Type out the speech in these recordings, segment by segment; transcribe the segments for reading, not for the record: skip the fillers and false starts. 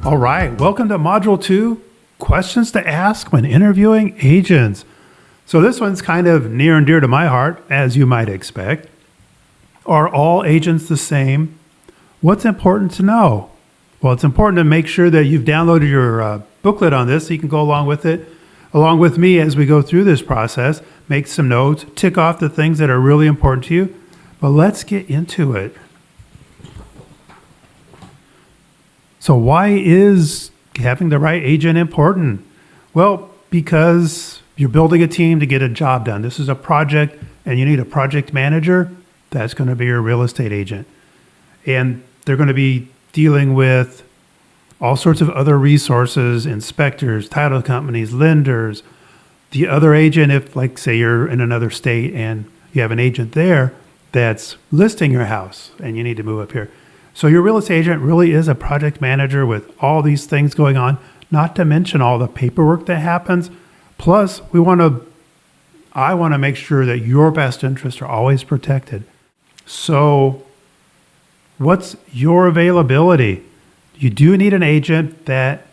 All right, welcome to Module 2, Questions to Ask When Interviewing Agents. So this one's kind of near and dear to my heart, as you might expect. Are all agents the same? What's important to know? Well, it's important to make sure that you've downloaded your booklet on this so you can go along with it, along with me as we go through this process, make some notes, tick off the things that are really important to you. But let's get into it. So why is having the right agent important? Well, because you're building a team to get a job done. This is a project and you need a project manager. That's going to be your real estate agent. And they're going to be dealing with all sorts of other resources, inspectors, title companies, lenders. The other agent, if like say you're in another state and you have an agent there that's listing your house and you need to move up here. So your real estate agent really is a project manager with all these things going on, not to mention all the paperwork that happens. Plus, I want to make sure that your best interests are always protected. So what's your availability? You do need an agent that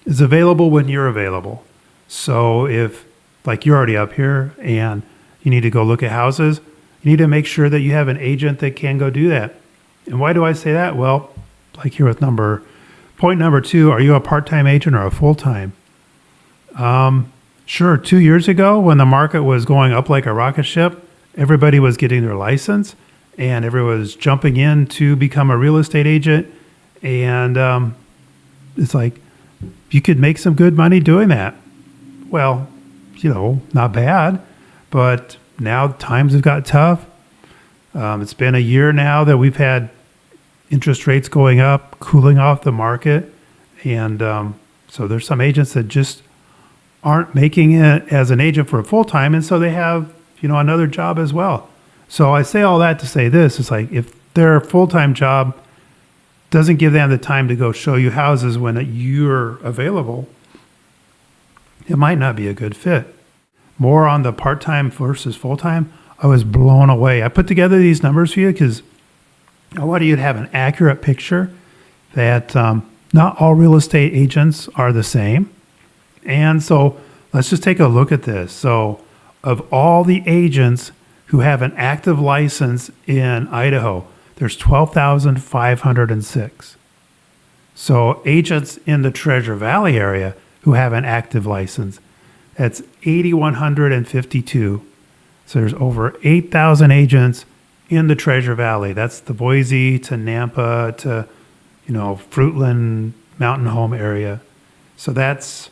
is available when you're available. So if like you're already up here and you need to go look at houses, you need to make sure that you have an agent that can go do that. And why do I say that? Well, like here with point number 2, are you a part-time agent or a full-time? Sure, 2 years ago when the market was going up like a rocket ship, everybody was getting their license and everyone was jumping in to become a real estate agent. And it's like, you could make some good money doing that. Well, not bad, but now times have got tough. It's been a year now that we've had interest rates going up, cooling off the market. And so there's some agents that just aren't making it as an agent for a full-time. And so they have, another job as well. So I say all that to say this, it's like if their full-time job doesn't give them the time to go show you houses when you're available, it might not be a good fit. More on the part-time versus full-time, I was blown away. I put together these numbers for you because I want you to have an accurate picture that not all real estate agents are the same. And so let's just take a look at this. So of all the agents who have an active license in Idaho, there's 12,506. So agents in the Treasure Valley area who have an active license, that's 8,152. So there's over 8,000 agents in the Treasure Valley. That's the Boise to Nampa to, Fruitland, Mountain Home area. So that's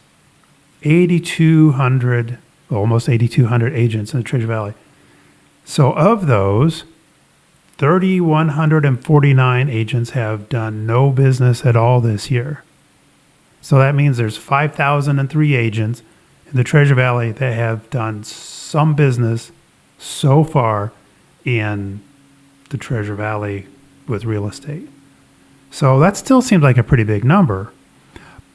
8,200, almost 8,200 agents in the Treasure Valley. So of those, 3,149 agents have done no business at all this year. So that means there's 5,003 agents in the Treasure Valley that have done some business so far in the Treasure Valley with real estate. So that still seems like a pretty big number.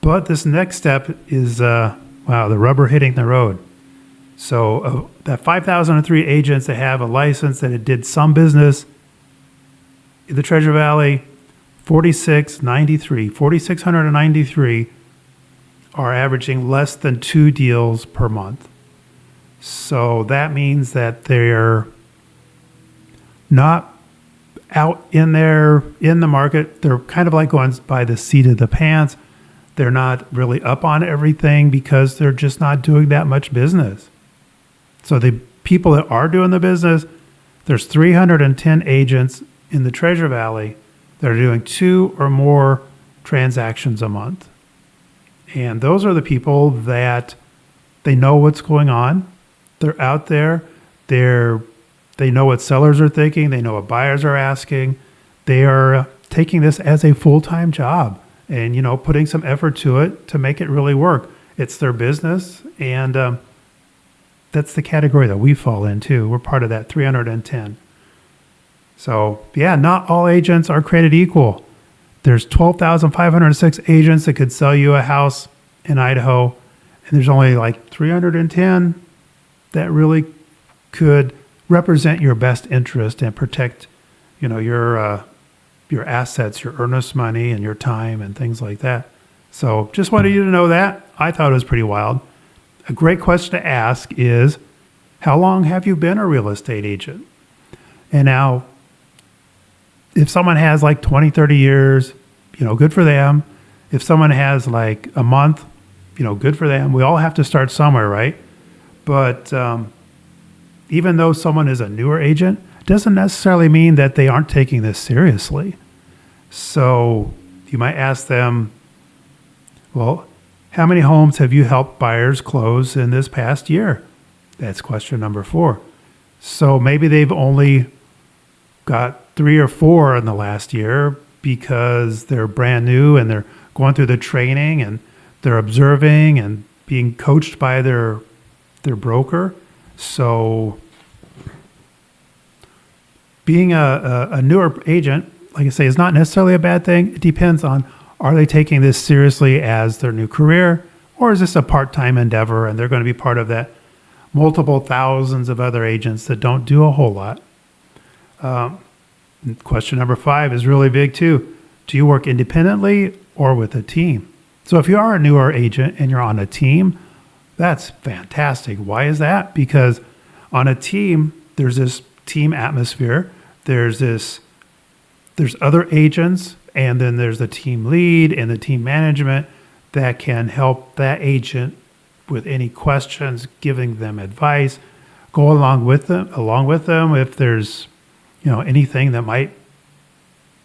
But this next step is, the rubber hitting the road. So that 5,003 agents that have a license that did some business in the Treasure Valley, 4,693 are averaging less than 2 deals per month. So that means that they're not out in the market. They're kind of like going by the seat of the pants. They're not really up on everything because they're just not doing that much business. So the people that are doing the business, there's 310 agents in the Treasure Valley that are doing 2 or more transactions a month. And those are the people that they know what's going on. They're out there. They know what sellers are thinking. They know what buyers are asking. They are taking this as a full-time job and, putting some effort to it to make it really work. It's their business. And that's the category that we fall into. We're part of that 310. So not all agents are created equal. There's 12,506 agents that could sell you a house in Idaho. And there's only like 310 that really could represent your best interest and protect, your assets, your earnest money and your time and things like that. So just wanted you to know that. I thought it was pretty wild. A great question to ask is, how long have you been a real estate agent? And now, if someone has like 20, 30 years, good for them. If someone has like a month, good for them. We all have to start somewhere, right? But even though someone is a newer agent, doesn't necessarily mean that they aren't taking this seriously. So you might ask them, well, how many homes have you helped buyers close in this past year? That's question number 4. So maybe they've only got 3 or 4 in the last year because they're brand new and they're going through the training and they're observing and being coached by their broker. So being a newer agent, like I say, is not necessarily a bad thing. It depends on, are they taking this seriously as their new career, or is this a part-time endeavor and they're going to be part of that multiple thousands of other agents that don't do a whole lot? Question number 5 is really big too. Do you work independently or with a team? So if you are a newer agent and you're on a team, that's fantastic. Why is that? Because on a team, there's this team atmosphere. There's other agents, and then there's the team lead and the team management that can help that agent with any questions, giving them advice, go along with them if there's anything that might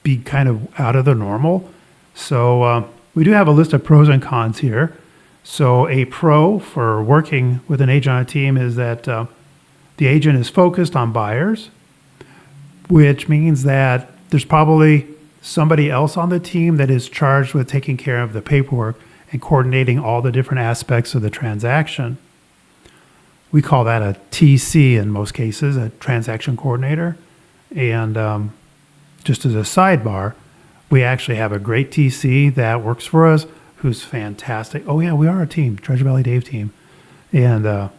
be kind of out of the normal. So we do have a list of pros and cons here. So a pro for working with an agent on a team is that the agent is focused on buyers, which means that there's probably somebody else on the team that is charged with taking care of the paperwork and coordinating all the different aspects of the transaction. We call that a TC in most cases, a transaction coordinator. And just as a sidebar, we actually have a great TC that works for us who's fantastic. Oh yeah, we are a team, Treasure Valley Dave team. And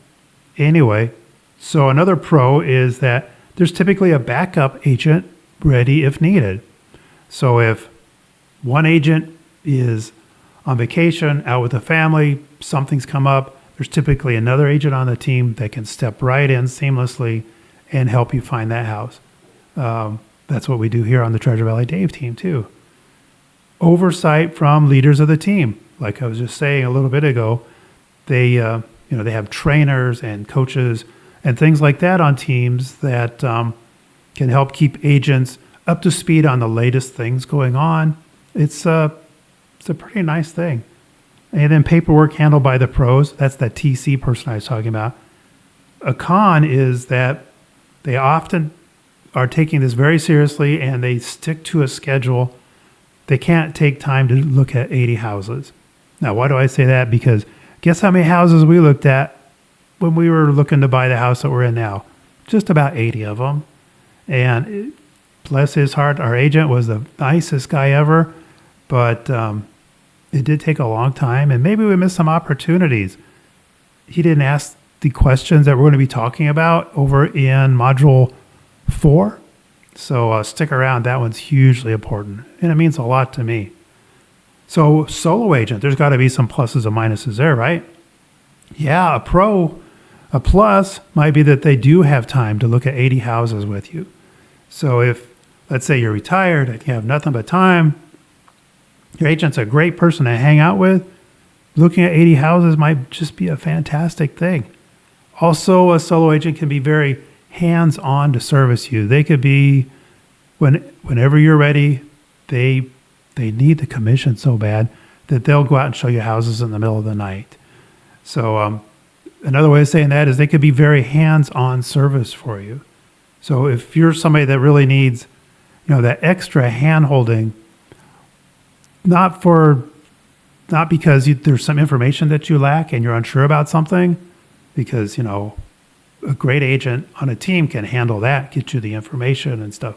anyway, so another pro is that there's typically a backup agent ready if needed. So if one agent is on vacation, out with the family, something's come up, there's typically another agent on the team that can step right in seamlessly and help you find that house. That's what we do here on the Treasure Valley Dave team too. Oversight from leaders of the team. Like I was just saying a little bit ago, they have trainers and coaches and things like that on teams that can help keep agents up to speed on the latest things going on. It's a pretty nice thing. And then paperwork handled by the pros. That's that TC person I was talking about. A con is that they often are taking this very seriously and they stick to a schedule. They can't take time to look at 80 houses. Now, why do I say that? Because guess how many houses we looked at when we were looking to buy the house that we're in now? Just about 80 of them. And bless his heart, our agent was the nicest guy ever, but it did take a long time, and maybe we missed some opportunities. He didn't ask the questions that we're going to be talking about over in Module 4. So stick around. That one's hugely important, and it means a lot to me. So solo agent, there's got to be some pluses and minuses there, right? Yeah, a plus might be that they do have time to look at 80 houses with you. So if, let's say you're retired and you have nothing but time, your agent's a great person to hang out with. Looking at 80 houses might just be a fantastic thing. Also, a solo agent can be very hands-on to service you. They could be, whenever you're ready, they need the commission so bad that they'll go out and show you houses in the middle of the night. So another way of saying that is they could be very hands-on service for you. So if you're somebody that really needs, that extra hand-holding, not because there's some information that you lack and you're unsure about something, because, a great agent on a team can handle that, get you the information and stuff.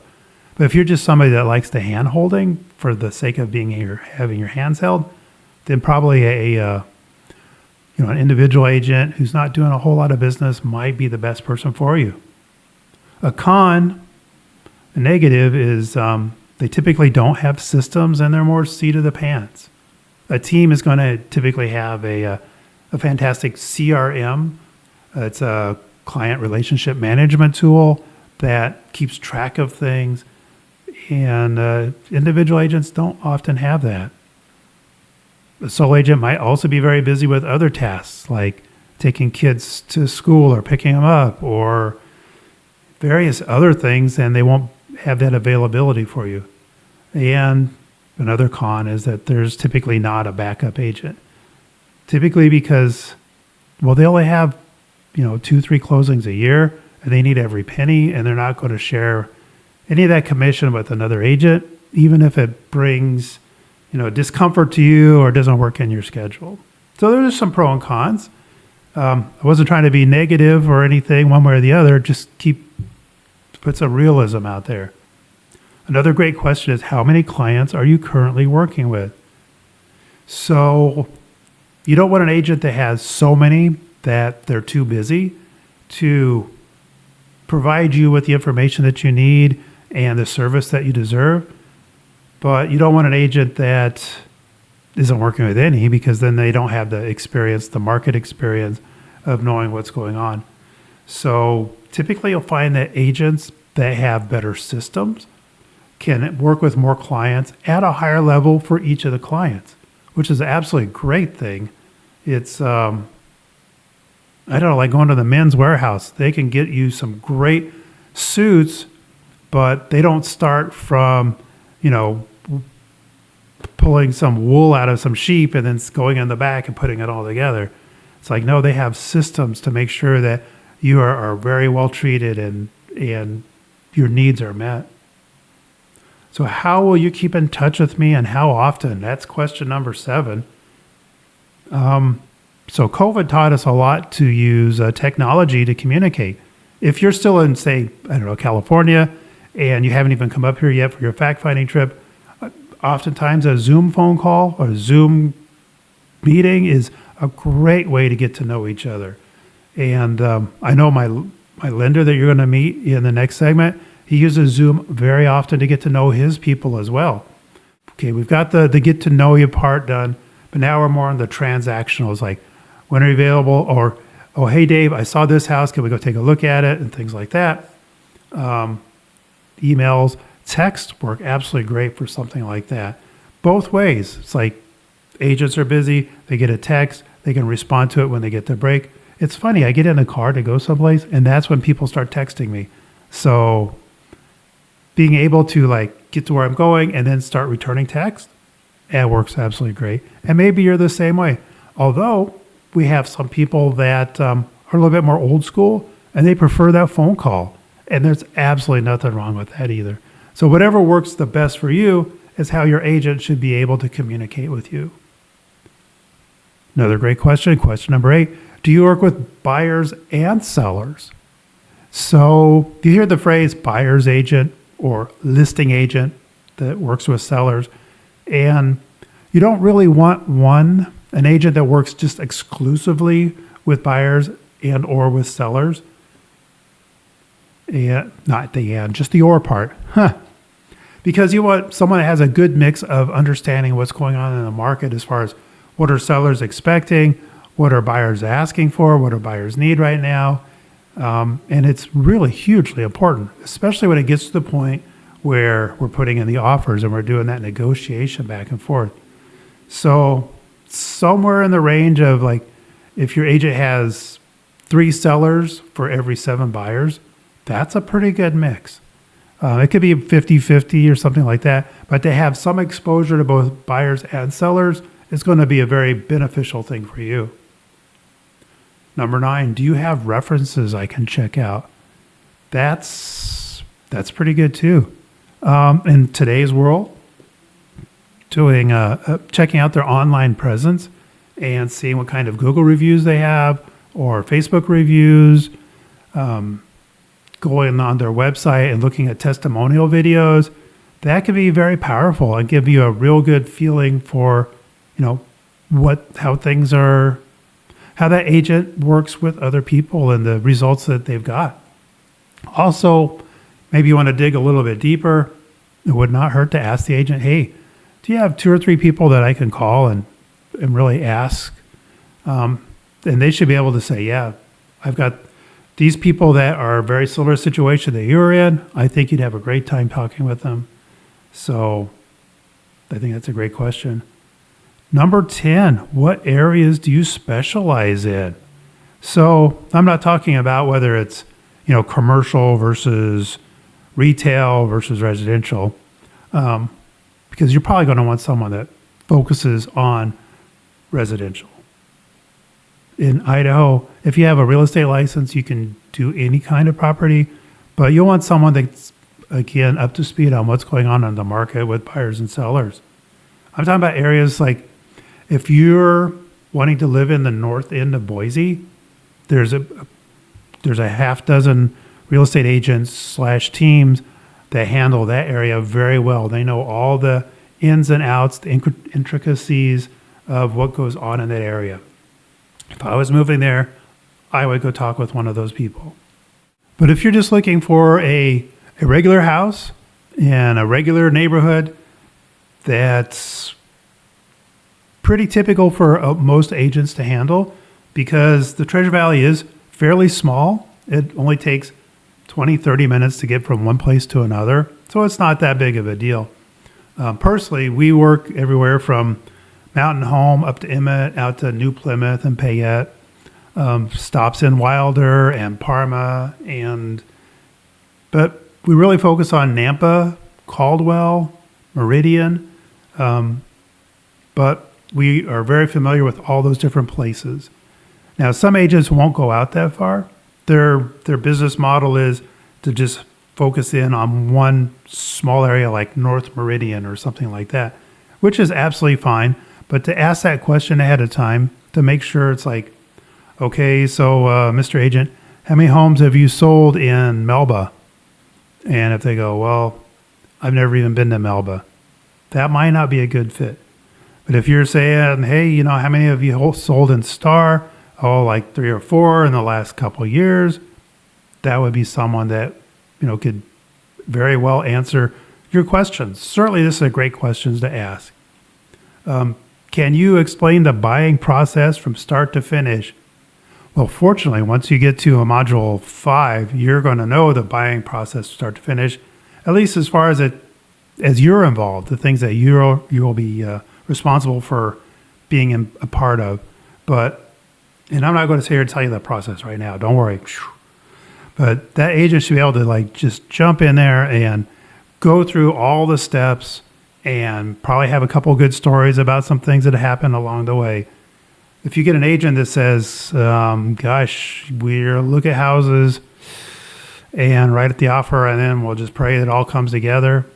But if you're just somebody that likes the hand-holding for the sake of having your hands held, then probably an individual agent who's not doing a whole lot of business might be the best person for you. A negative is they typically don't have systems and they're more seat of the pants. A team is going to typically have a fantastic CRM. It's a client relationship management tool that keeps track of things, and individual agents don't often have that. The sole agent might also be very busy with other tasks like taking kids to school or picking them up or various other things, and they won't have that availability for you. And another con is that there's typically not a backup agent. Typically because, well, they only have, 2-3 closings a year, and they need every penny, and they're not going to share any of that commission with another agent, even if it brings, discomfort to you or doesn't work in your schedule. So there's some pros and cons. I wasn't trying to be negative or anything one way or the other, just put some realism out there. Another great question is, how many clients are you currently working with? So you don't want an agent that has so many that they're too busy to provide you with the information that you need and the service that you deserve. But you don't want an agent that isn't working with any, because then they don't have the experience, the market experience of knowing what's going on. So typically you'll find that agents that have better systems can work with more clients at a higher level for each of the clients, which is an absolutely great thing. It's, like going to the Men's Warehouse. They can get you some great suits, but they don't start from, pulling some wool out of some sheep and then going in the back and putting it all together. It's like, no, they have systems to make sure that you are very well treated and your needs are met. So how will you keep in touch with me, and how often? That's question number 7. So COVID taught us a lot to use technology to communicate. If you're still in, say, California, and you haven't even come up here yet for your fact-finding trip, oftentimes a Zoom phone call or a Zoom meeting is a great way to get to know each other. And I know my lender that you're going to meet in the next segment, he uses Zoom very often to get to know his people as well. Okay, we've got the get to know you part done, but now we're more on the transactionals, like when are you available, or, oh, hey, Dave, I saw this house. Can we go take a look at it, and things like that. Emails, text work absolutely great for something like that. Both ways. It's like agents are busy. They get a text. They can respond to it when they get their break. It's funny. I get in a car to go someplace, and that's when people start texting me. So being able to get to where I'm going and then start returning text, it works absolutely great. And maybe you're the same way. Although we have some people that are a little bit more old school and they prefer that phone call. And there's absolutely nothing wrong with that either. So whatever works the best for you is how your agent should be able to communicate with you. Another great question, question number 8. Do you work with buyers and sellers? So you hear the phrase buyer's agent or listing agent that works with sellers, and you don't really want an agent that works just exclusively with buyers and or with sellers. And not the and, just the or part. Because you want someone that has a good mix of understanding what's going on in the market as far as what are sellers expecting, what are buyers asking for, what do buyers need right now. And it's really hugely important, especially when it gets to the point where we're putting in the offers and we're doing that negotiation back and forth. So somewhere in the range of if your agent has 3 sellers for every 7 buyers, that's a pretty good mix. It could be 50-50 or something like that, but to have some exposure to both buyers and sellers is going to be a very beneficial thing for you. Number 9, do you have references I can check out? That's pretty good too. In today's world, doing checking out their online presence and seeing what kind of Google reviews they have or Facebook reviews, going on their website and looking at testimonial videos, that can be very powerful and give you a real good feeling for, how things are, how that agent works with other people and the results that they've got. Also, maybe you want to dig a little bit deeper. It would not hurt to ask the agent, hey, do you have 2 or 3 people that I can call and and really ask. And they should be able to say, yeah, I've got these people that are very similar situation that you're in. I think you'd have a great time talking with them. So I think that's a great question. Number 10, what areas do you specialize in? So I'm not talking about whether it's, commercial versus retail versus residential, because you're probably going to want someone that focuses on residential. In Idaho, if you have a real estate license, you can do any kind of property, but you'll want someone that's, again, up to speed on what's going on the market with buyers and sellers. I'm talking about areas like if you're wanting to live in the north end of Boise, there's a half dozen real estate agents / teams that handle that area very well. They know all the ins and outs, the intricacies of what goes on in that area. If I was moving there, I would go talk with one of those people. But if you're just looking for a regular house in a regular neighborhood, that's pretty typical for most agents to handle because the Treasure Valley is fairly small. It only takes 20, 30 minutes to get from one place to another. So it's not that big of a deal. Personally, we work everywhere from Mountain Home up to Emmett, out to New Plymouth and Payette, stops in Wilder and Parma, but we really focus on Nampa, Caldwell, Meridian, but we are very familiar with all those different places. Now, some agents won't go out that far. Their business model is to just focus in on one small area like North Meridian or something like that, which is absolutely fine. But to ask that question ahead of time to make sure it's like, okay, so Mr. Agent, how many homes have you sold in Melba? And if they go, well, I've never even been to Melba, that might not be a good fit. But if you're saying, hey, how many of you sold in Star? Oh, like 3 or 4 in the last couple of years. That would be someone that, could very well answer your questions. Certainly, this is a great question to ask. Can you explain the buying process from start to finish? Well, fortunately, once you get to a module 5, you're going to know the buying process start to finish, at least as far as you're involved, the things that you will be responsible for being a part of. And I'm not going to sit here and tell you the process right now. Don't worry. But that agent should be able to just jump in there and go through all the steps and probably have a couple of good stories about some things that happened along the way. If you get an agent that says, gosh, we're look at houses and right at the offer and then we'll just pray that it all comes together,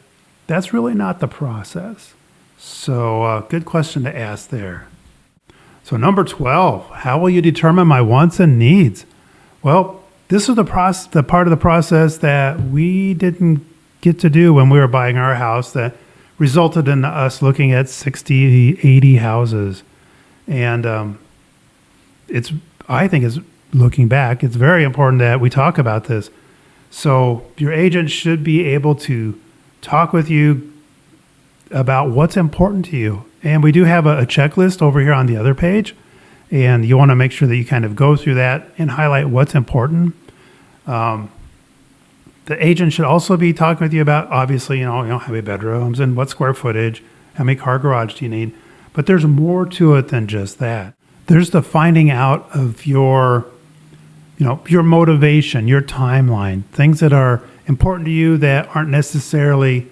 that's really not the process. So good question to ask there. So number 12, how will you determine my wants and needs? Well, this is the part of the process that we didn't get to do when we were buying our house that resulted in us looking at 60, 80 houses. And I think looking back, it's very important that we talk about this. So your agent should be able to talk with you about what's important to you. And we do have a checklist over here on the other page. And you want to make sure that you kind of go through that and highlight what's important. The agent should also be talking with you about, obviously, how many bedrooms and what square footage, how many car garage do you need. But there's more to it than just that. There's the finding out of your motivation, your timeline, things that are important to you that aren't necessarily,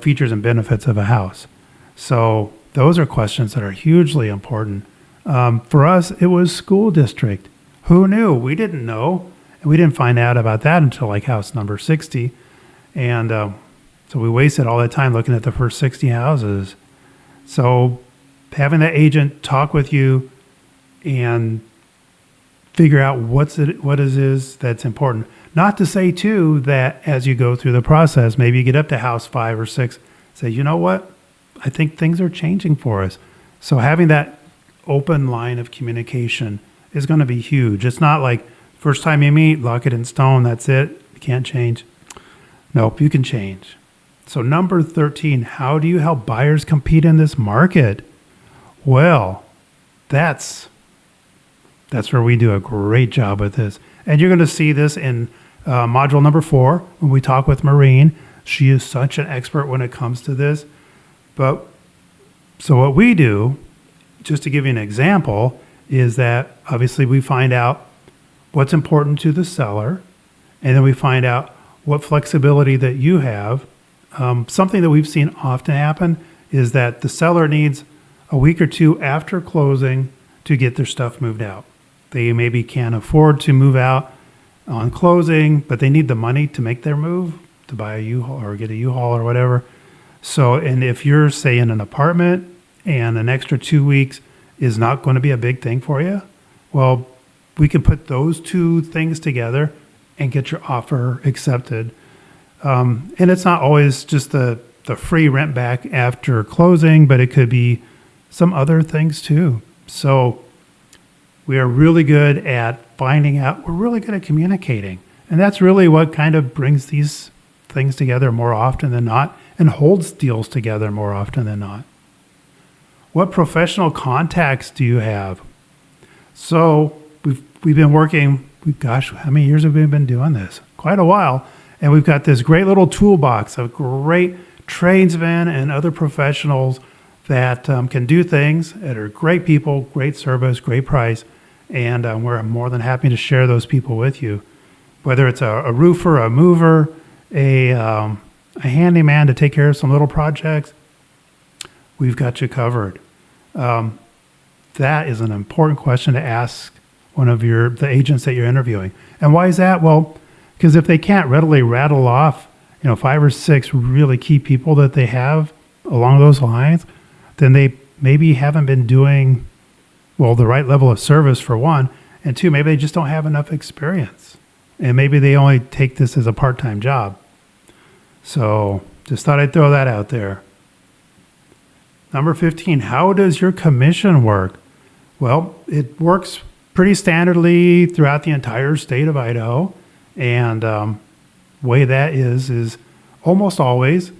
features and benefits of a house. So those are questions that are hugely important. For us, it was school district. Who knew? We didn't know. And we didn't find out about that until house number 60. And so we wasted all that time looking at the first 60 houses. So having that agent talk with you and figure out what it is that's important. Not to say, too, that as you go through the process, maybe you get up to house 5 or 6, say, you know what? I think things are changing for us. So having that open line of communication is going to be huge. It's not like first time you meet, lock it in stone, that's it. You can't change. Nope, you can change. So number 13, how do you help buyers compete in this market? Well, That's where we do a great job with this. And you're going to see this in module number 4 when we talk with Maureen. She is such an expert when it comes to this. But so what we do, just to give you an example, is that obviously we find out what's important to the seller, and then we find out what flexibility that you have. Something that we've seen often happen is that the seller needs a week or two after closing to get their stuff moved out. They maybe can't afford to move out on closing, but they need the money to make their move, to buy a U-Haul or get a U-Haul or whatever. So, and if you're, say, in an apartment and an extra 2 weeks is not going to be a big thing for you, well, we can put those two things together and get your offer accepted. And it's not always just the free rent back after closing, but it could be some other things too. So we are really good at finding out. We're really good at communicating. And that's really what kind of brings these things together more often than not and holds deals together more often than not. What professional contacts do you have? So we've been working, gosh, how many years have we been doing this? Quite a while. And we've got this great little toolbox of great tradesmen and other professionals that can do things, that are great people, great service, great price. And we're more than happy to share those people with you. Whether it's a roofer, a mover, a handyman to take care of some little projects, we've got you covered. That is an important question to ask one of the agents that you're interviewing. And why is that? Well, because if they can't readily rattle off, 5 or 6 really key people that they have along those lines, then they maybe haven't been doing, the right level of service for one, and 2, maybe they just don't have enough experience. And maybe they only take this as a part-time job. So just thought I'd throw that out there. Number 15, how does your commission work? Well, it works pretty standardly throughout the entire state of Idaho. And way that is almost always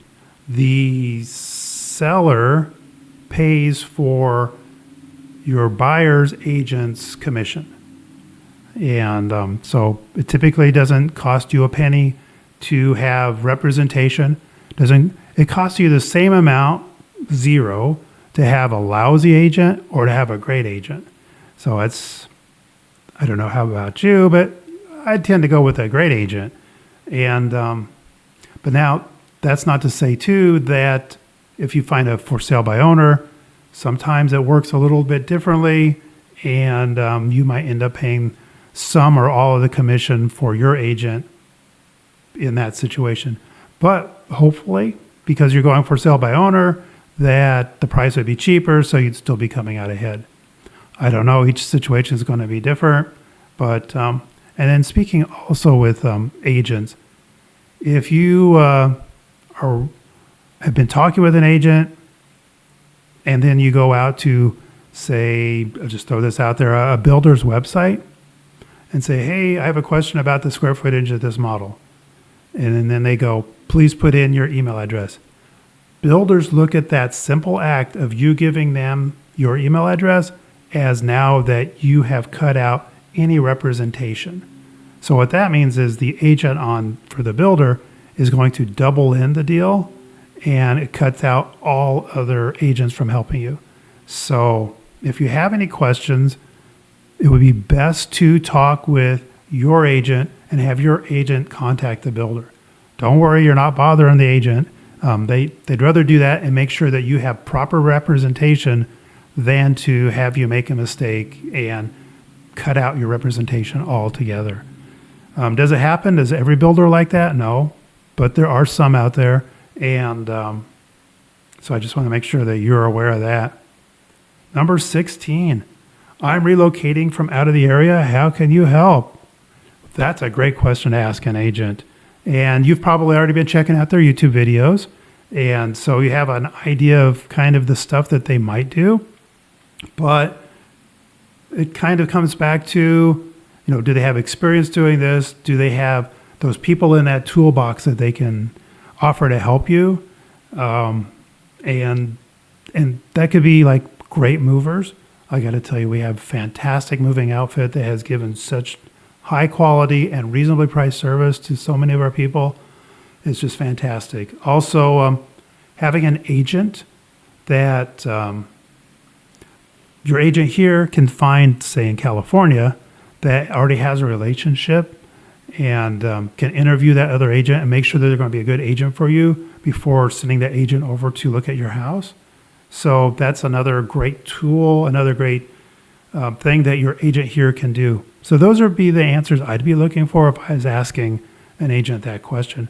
the seller pays for your buyer's agent's commission. And so it typically doesn't cost you a penny to have representation. It costs you the same amount, 0, to have a lousy agent or to have a great agent. So I don't know how about you, but I tend to go with a great agent. And but now that's not to say too that if you find a for sale by owner, sometimes it works a little bit differently, and you might end up paying some or all of the commission for your agent in that situation. But hopefully, because you're going for sale by owner, that the price would be cheaper, so you'd still be coming out ahead. I don't know, each situation is going to be different, but and then speaking also with agents, if you have been talking with an agent and then you go out to, say, I'll just throw this out there, a builder's website and say, hey, I have a question about the square footage of this model. And then they go, please put in your email address. Builders look at that simple act of you giving them your email address as now that you have cut out any representation. So what that means is the agent for the builder is going to double in the deal, and it cuts out all other agents from helping you. So if you have any questions, it would be best to talk with your agent and have your agent contact the builder. Don't worry, you're not bothering the agent. They'd rather do that and make sure that you have proper representation than to have you make a mistake and cut out your representation altogether. Does it happen? Does every builder like that? No, but there are some out there. And so I just want to make sure that you're aware of that. Number 16, I'm relocating from out of the area. How can you help? That's a great question to ask an agent. And you've probably already been checking out their YouTube videos. And so you have an idea of kind of the stuff that they might do. But it kind of comes back to, do they have experience doing this? Do they have those people in that toolbox that they can offer to help you? And that could be like great movers. I got to tell you, we have fantastic moving outfit that has given such high quality and reasonably priced service to so many of our people. It's just fantastic. Also, having an agent that your agent here can find, say in California, that already has a relationship and can interview that other agent and make sure that they're going to be a good agent for you before sending that agent over to look at your house. So that's another great tool, another great thing that your agent here can do. So those would be the answers I'd be looking for if I was asking an agent that question.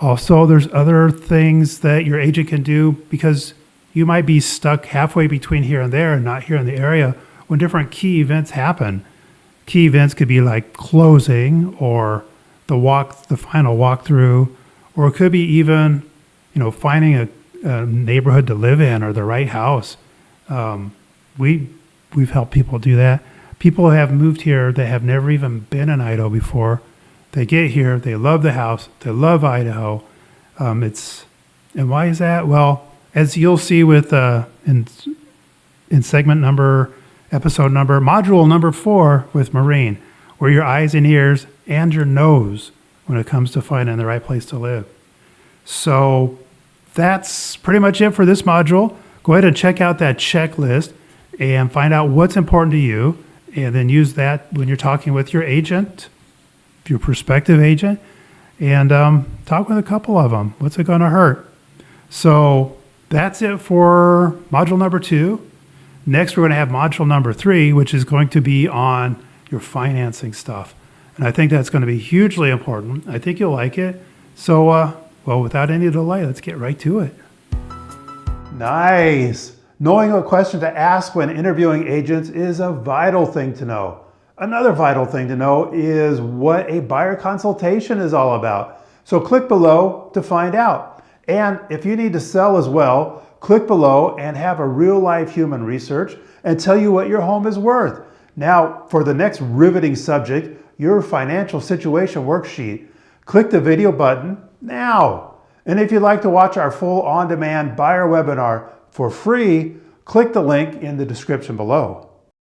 Also, there's other things that your agent can do because you might be stuck halfway between here and there and not here in the area when different key events happen. Key events could be like closing or the final walkthrough, or it could be even, finding a neighborhood to live in or the right house. We've helped people do that. People have moved here that have never even been in Idaho before. They get here, they love the house, they love Idaho. And why is that? Well, as you'll see with in episode number, module number 4 with Maureen, where your eyes and ears and your nose when it comes to finding the right place to live. So that's pretty much it for this module. Go ahead and check out that checklist and find out what's important to you, and then use that when you're talking with your agent, your prospective agent, and talk with a couple of them. What's it going to hurt? So that's it for module number 2. Next, we're going to have module number 3, which is going to be on your financing stuff. And I think that's going to be hugely important. I think you'll like it. So, without any delay, let's get right to it. Nice. Knowing what question to ask when interviewing agents is a vital thing to know. Another vital thing to know is what a buyer consultation is all about. So click below to find out. And if you need to sell as well, click below and have a real-life human research and tell you what your home is worth. Now, for the next riveting subject, your financial situation worksheet, click the video button now. And if you'd like to watch our full on-demand buyer webinar for free, click the link in the description below.